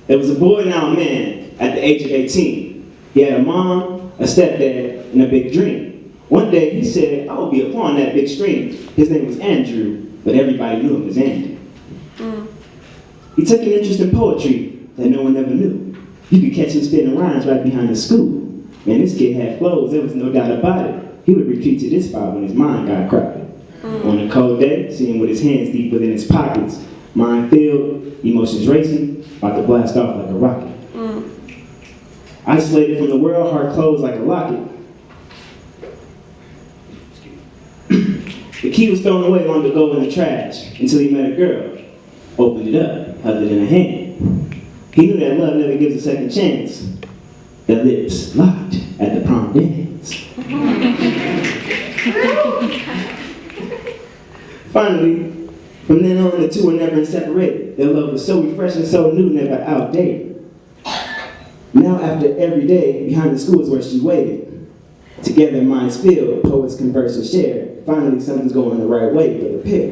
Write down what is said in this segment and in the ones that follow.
There was a boy, now a man, at the age of 18. He had a mom, a stepdad, and a big dream. One day he said, I will be upon that big stream. His name was Andrew, but everybody knew him as Andy. He took an interest in poetry that no one ever knew. You could catch him spitting rhymes right behind the school. Man, this kid had flows, there was no doubt about it. He would retreat to this spot when his mind got crowded. On a cold day, sitting with his hands deep within his pockets, mind filled, emotions racing, about to blast off like a rocket. Isolated from the world, heart closed like a locket. The key was thrown away long ago in the trash until he met a girl. Opened it up, held it in a hand. He knew that love never gives a second chance. Their lips locked at the prom dance. Finally, from then on, the two were never separated. Their love was so refreshing, so new, never outdated. Now, after every day, behind the school is where she waited. Together, minds filled, poets converse and share. Finally, something's going the right way for the pair.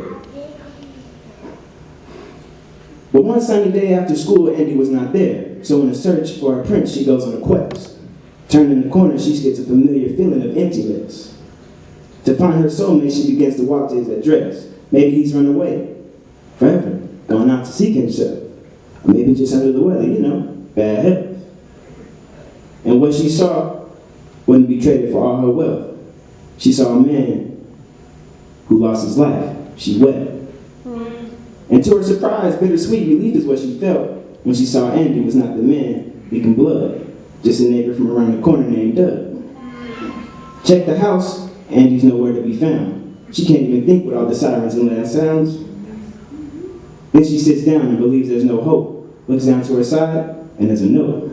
But one sunny day after school, Andy was not there. So in a search for a prince, she goes on a quest. Turning the corner, she gets a familiar feeling of emptiness. To find her soulmate, she begins to walk to his address. Maybe he's run away, forever, gone out to seek himself. Or maybe just under the weather, bad health. And what she saw wouldn't be traded for all her wealth. She saw a man who lost his life. She wept. And to her surprise, bittersweet relief is what she felt when she saw Andy was not the man leaking blood, just a neighbor from around the corner named Doug. Check the house, Andy's nowhere to be found. She can't even think with all the sirens and loud sounds. Then she sits down and believes there's no hope, looks down to her side, and there's a note.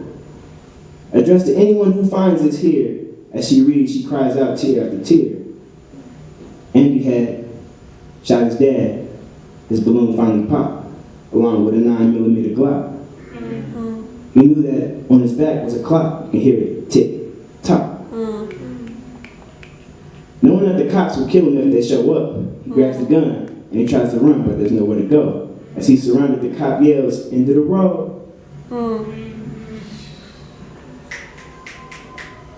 Addressed to anyone who finds this here. As she reads, she cries out tear after tear. Andy had shot his dad. His balloon finally popped, along with a 9mm Glock. He knew that on his back was a clock. You can hear it tick, tock. Knowing that the cops will kill him if they show up, he grabs the gun and he tries to run, but there's nowhere to go. As he's surrounded, the cop yells, "End of the road."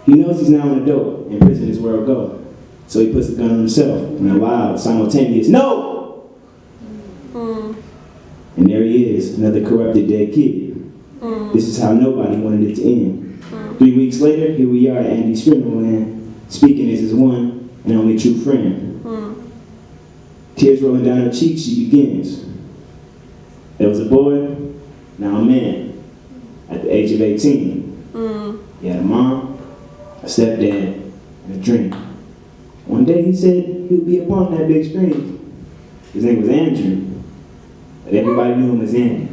He knows he's now an adult, and prison is where he'll go. So he puts the gun on himself in a loud, simultaneous "No!" And there he is, another corrupted dead kid. This is how nobody wanted it to end. 3 weeks later, here we are at Andy's funeral, and speaking as his one and only true friend. Tears rolling down her cheeks, she begins. There was a boy, now a man, at the age of 18. He had a mom, a stepdad, and a dream. One day he said he would be upon that big stream. His name was Andrew, but everybody knew him as Andy.